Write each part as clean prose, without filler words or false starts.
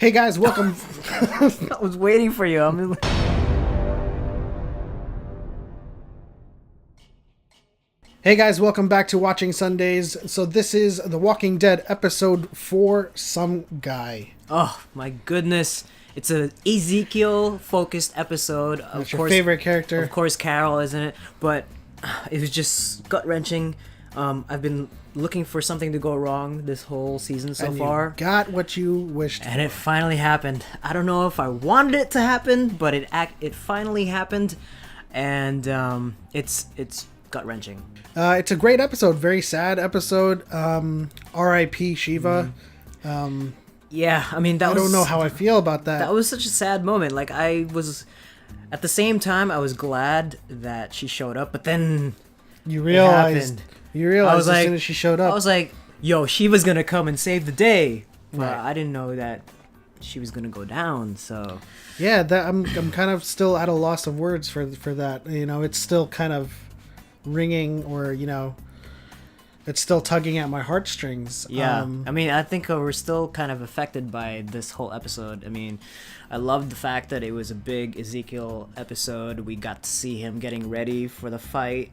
Hey guys, welcome. I was waiting for you. Hey guys, welcome back to Watching Sundays. So this is The Walking Dead episode For Some Guy. Oh my goodness! It's a Ezekiel-focused episode. That's your favorite character. Of course, Carol, isn't it? But it was just gut-wrenching. I've been looking for something to go wrong this whole season so far. You got what you wished and for. It finally happened. I don't know if I wanted it to happen, but it finally happened, and it's gut-wrenching. It's a great episode, very sad episode. R.I.P. Shiva. Yeah, I mean I don't know how I feel about that. That was such a sad moment. Like, I was, at the same time, I was glad that she showed up, but then You realized I was as soon as she showed up. I was like, yo, she was gonna come and save the day. But Right. I didn't know that she was gonna go down, so... Yeah, that I'm kind of still at a loss of words for that. You know, it's still kind of ringing, or it's still tugging at my heartstrings. Yeah, I mean, I think we're still kind of affected by this whole episode. I mean, I loved the fact that it was a big Ezekiel episode. We got to see him getting ready for the fight,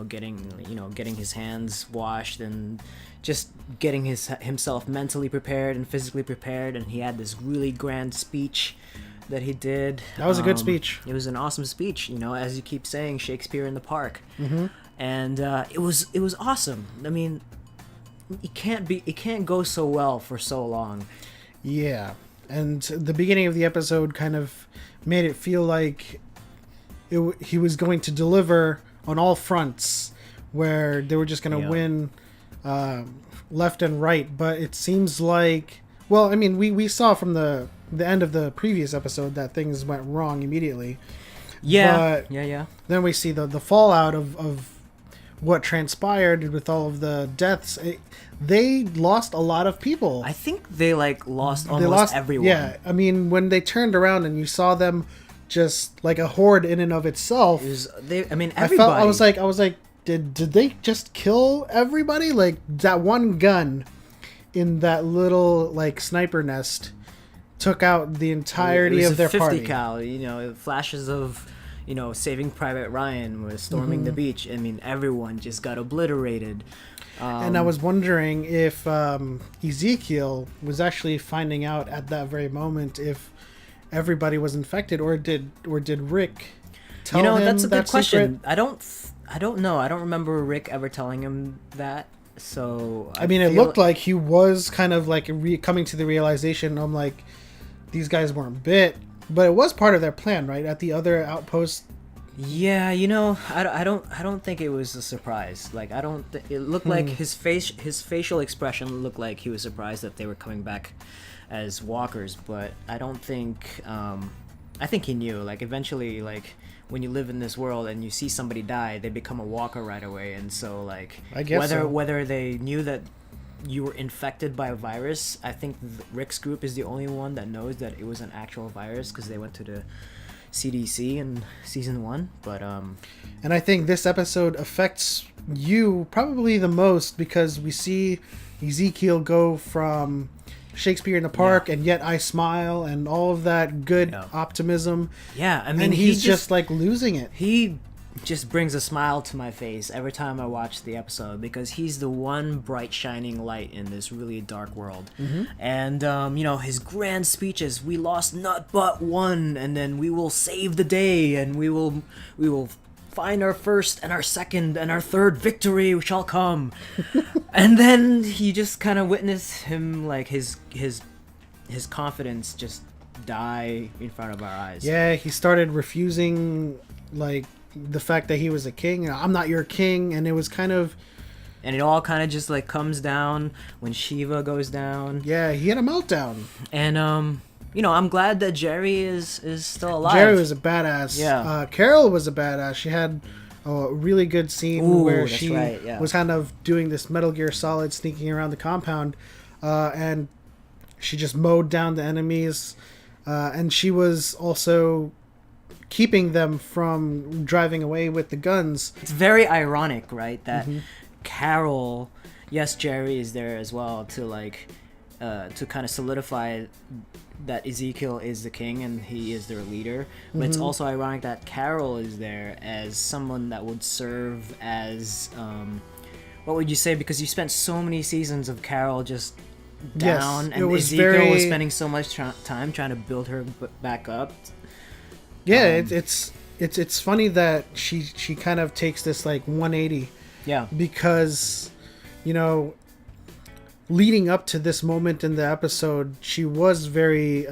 getting his hands washed and just getting himself mentally prepared and physically prepared. And he had this really grand speech that he did. That was a good speech. It was an awesome speech, as you keep saying, Shakespeare in the Park. Mm-hmm. And it was awesome. I mean, it can't go so well for so long. Yeah, and the beginning of the episode kind of made it feel like he was going to deliver on all fronts, where they were just going to win left and right. But it seems like, well, I mean, we saw from the end of the previous episode that things went wrong immediately. Yeah, but yeah. Then we see the fallout of what transpired with all of the deaths. They lost a lot of people. I think they lost almost everyone. Yeah, I mean, when they turned around and you saw them just like a horde in and of itself. Everybody. I was like, did they just kill everybody? Like, that one gun in that little sniper nest took out the entirety of their 50 party. cal, flashes of Saving Private Ryan was storming the beach. I mean, everyone just got obliterated. And I was wondering if Ezekiel was actually finding out at that very moment if everybody was infected, or did Rick tell him that's a good that question. secret? I don't know. I don't remember Rick ever telling him that. So I mean, it looked like he was kind of coming to the realization. I'm like, these guys weren't bit. But it was part of their plan, right? At the other outpost. Yeah, I don't think it was a surprise. Like, it looked like his facial expression looked like he was surprised that they were coming back as walkers. But I don't think. I think he knew. Like, eventually, when you live in this world and you see somebody die, they become a walker right away. And so, I guess whether they knew that you were infected by a virus, I think Rick's group is the only one that knows that it was an actual virus, because they went to the CDC in season 1. But and I think this episode affects you probably the most, because we see Ezekiel go from Shakespeare in the Park and Yet I Smile and all of that good optimism. Yeah, I mean, and he's just losing it. He just brings a smile to my face every time I watch the episode, because he's the one bright shining light in this really dark world. And his grand speeches, we lost not but one, and then we will save the day, and we will find our first and our second and our third victory shall come. And then you just kind of witness him, his confidence just die in front of our eyes. Yeah, he started refusing the fact that he was a king. I'm not your king. And it was kind of, and it all kind of just comes down when Shiva goes down. Yeah, he had a meltdown. And I'm glad that Jerry is still alive. Jerry was a badass. Yeah. Carol was a badass. She had a really good scene where she was kind of doing this Metal Gear Solid, sneaking around the compound, and she just mowed down the enemies, and she was also keeping them from driving away with the guns. It's very ironic, right, that Carol, yes, Jerry is there as well to kind of solidify that Ezekiel is the king and he is their leader, but it's also ironic that Carol is there as someone that would serve as what would you say, because you spent so many seasons of Carol just down, Yes, and it was Ezekiel was spending so much time trying to build her back up. Yeah, it's funny that she kind of takes this like 180. Yeah. Because, you know, leading up to this moment in the episode, she was very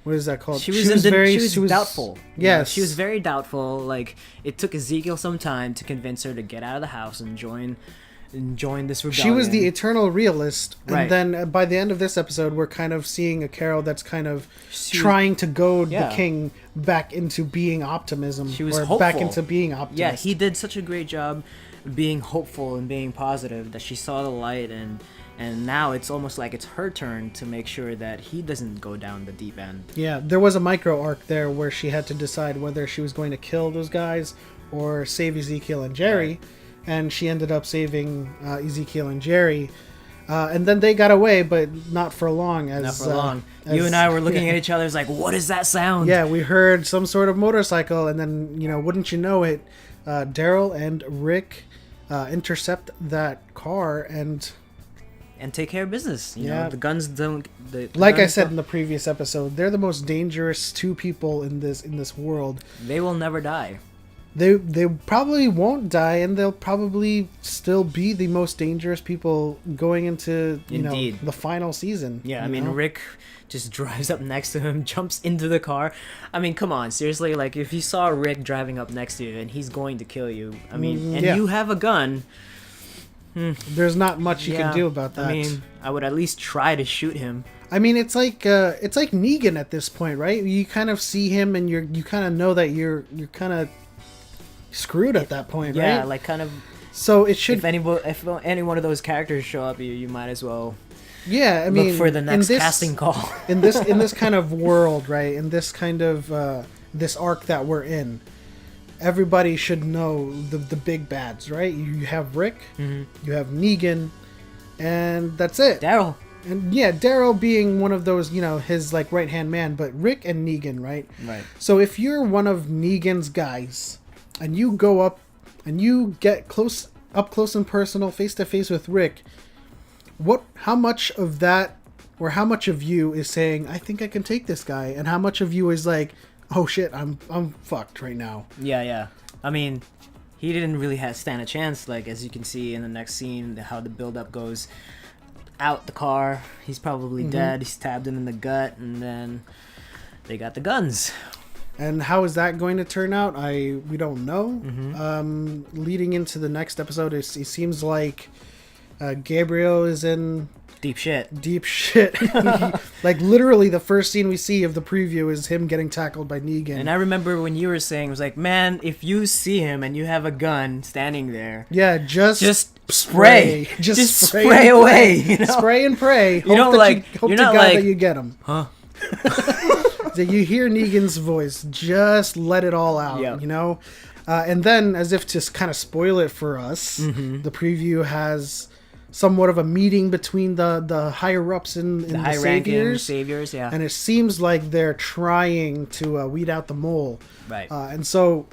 what is that called? She was doubtful. Yes. She was very doubtful. Like, it took Ezekiel some time to convince her to get out of the house and join this rebellion. She was the eternal realist, and Right. then by the end of this episode, we're kind of seeing a Carol that's kind of trying to goad the king back into being optimism, She was or hopeful. back into being optimist. Yeah, he did such a great job being hopeful and being positive that she saw the light, and now it's almost like it's her turn to make sure that he doesn't go down the deep end. Yeah, there was a micro arc there where she had to decide whether she was going to kill those guys or save Ezekiel and Jerry. Right. And she ended up saving Ezekiel and Jerry. And then they got away, but not for long. Not for long. You and I were looking at each other, like, what is that sound? Yeah, we heard some sort of motorcycle, and then, you know, wouldn't you know it, Daryl and Rick intercept that car and take care of business. You Yeah. know, the guns don't. like I guns said don't- in the previous episode, they're the most dangerous two people in this world. they will never die. They probably won't die, and they'll probably still be the most dangerous people going into Indeed. the final season. Yeah, I you mean, know? Rick just drives up next to him, jumps into the car. I mean, come on, seriously, like, if you saw Rick driving up next to you and he's going to kill you, I mean, and yeah. you have a gun, There's not much you can do about that. I mean, I would at least try to shoot him. I mean, it's like Negan at this point, right? You kind of see him, and you kind of know that you're kind of screwed at that point, right? Yeah, like, kind of, So it should. if any one of those characters show up, you might as well Yeah, I mean, look for the next in this, casting call. in this kind of world, right? In this kind of this arc that we're in, everybody should know the big bads, right? You have Rick, you have Negan, and that's it. Daryl. And yeah, Daryl being one of those, his like right hand man, but Rick and Negan, right? Right. So if you're one of Negan's guys, and you go up and you get up close and personal, face to face with Rick, how much of that, or how much of you is saying, I think I can take this guy, and how much of you is like, oh shit, I'm fucked right now. Yeah. I mean, he didn't really stand a chance. Like, as you can see in the next scene, how the build-up goes. Out the car, he's probably dead. He stabbed him in the gut, and then they got the guns. And how is that going to turn out? We don't know. Leading into the next episode, it seems like Gabriel is in Deep shit. Like, literally the first scene we see of the preview is him getting tackled by Negan. And I remember when you were saying, it was like, man, if you see him and you have a gun standing there, yeah, just spray. Just spray and away. pray. You know? Spray and pray. You don't like. Hope You're to not God like. that you get him. Huh? So you hear Negan's voice. Just let it all out. Yeah. And then, as if to kind of spoil it for us, the preview has somewhat of a meeting between the higher ups in the high-ranking saviors, yeah. and it seems like they're trying to weed out the mole. Right. And so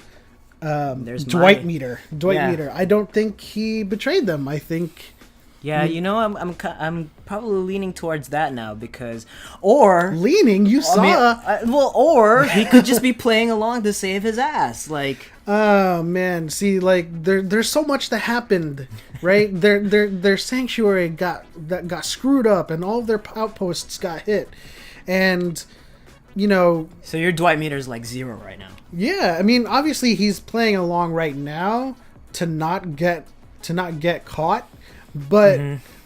There's Dwight my- Meter. Yeah. I don't think he betrayed them. I think. Yeah, I'm probably leaning towards that now because, or Leaning, you saw. or he could just be playing along to save his ass. Like, Oh man, see, like there's so much that happened, right? Their sanctuary got screwed up, and all of their outposts got hit, and so your Dwight meter's like 0 right now. yeah, I mean, obviously he's playing along right now to not get caught, but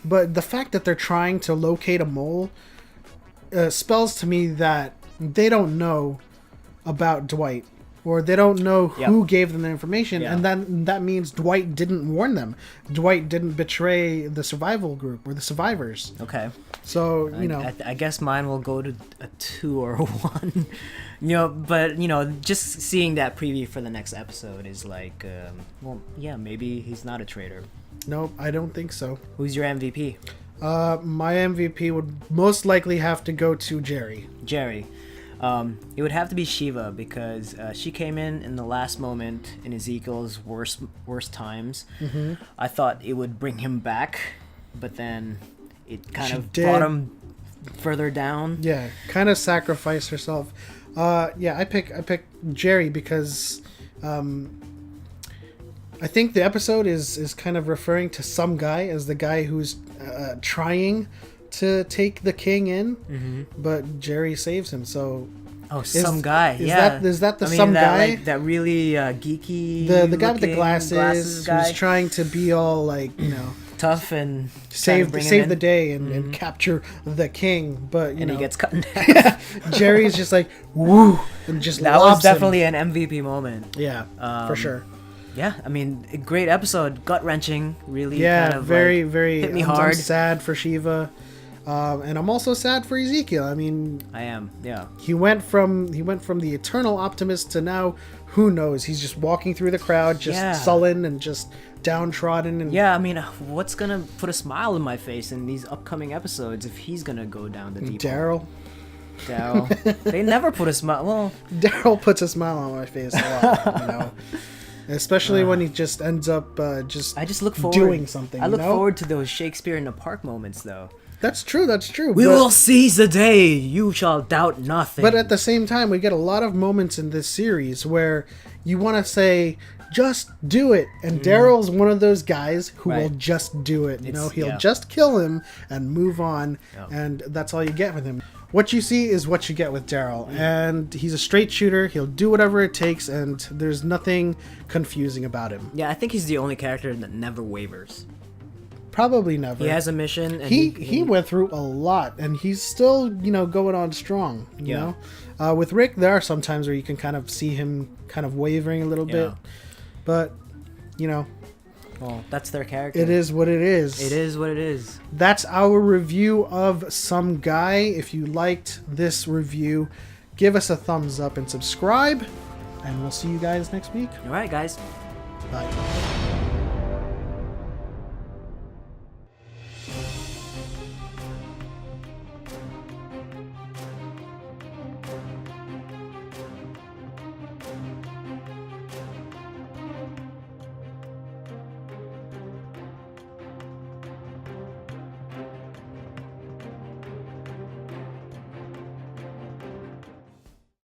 the fact that they're trying to locate a mole spells to me that they don't know about Dwight, or they don't know who gave them the information, Yeah. and that means Dwight didn't warn them. Dwight didn't betray the survival group or the survivors. Okay. So I guess mine will go to a 2 or a 1. But just seeing that preview for the next episode is like, maybe he's not a traitor. nope, I don't think so. Who's your MVP? My MVP would most likely have to go to Jerry. Jerry. It would have to be Shiva because she came in the last moment in Ezekiel's worst times. Mm-hmm. I thought it would bring him back, but then it kind She of did. brought him further down. Yeah, kind of sacrificed herself. I pick Jerry because I think the episode is kind of referring to some guy as the guy who's trying to take the king in, but Jerry saves him. So Some guy. Is that the I mean, some that, guy? like, that really geeky. The guy with the looking glasses guy. who's trying to be all like, Tough and save bring him in. the day and capture the king, but And he gets cut in half. Jerry's just like woo and just That lobs was definitely him. an MVP moment. Yeah, for sure. Yeah, I mean, a great episode, gut wrenching, really. Yeah, kind of very like, very. hit me I'm hard. sad for Shiva, and I'm also sad for Ezekiel. I mean, I am. Yeah. he went from the eternal optimist to now, who knows? He's just walking through the crowd, just sullen and just downtrodden. And Yeah, I mean, what's gonna put a smile in my face in these upcoming episodes if he's gonna go down the deep hole? Daryl. They never put a smile. Well, Daryl puts a smile on my face a lot, especially when he just ends up I just look forward doing something. I look forward to those Shakespeare in the Park moments, though. That's true. We will seize the day. You shall doubt nothing. But at the same time, we get a lot of moments in this series where you want to say, just do it. And Daryl's one of those guys who will just do it. He'll just kill him and move on. Yep. And that's all you get with him. What you see is what you get with Daryl. And he's a straight shooter. He'll do whatever it takes. And there's nothing confusing about him. Yeah, I think he's the only character that never wavers. Probably never. He has a mission. And he went through a lot, and he's still, going on strong. You know, with Rick, there are some times where you can kind of see him kind of wavering a little bit, but well, that's their character. it is what it is. It is what it is. That's our review of Some Guy. If you liked this review, give us a thumbs up and subscribe, and we'll see you guys next week. All right, guys. Bye.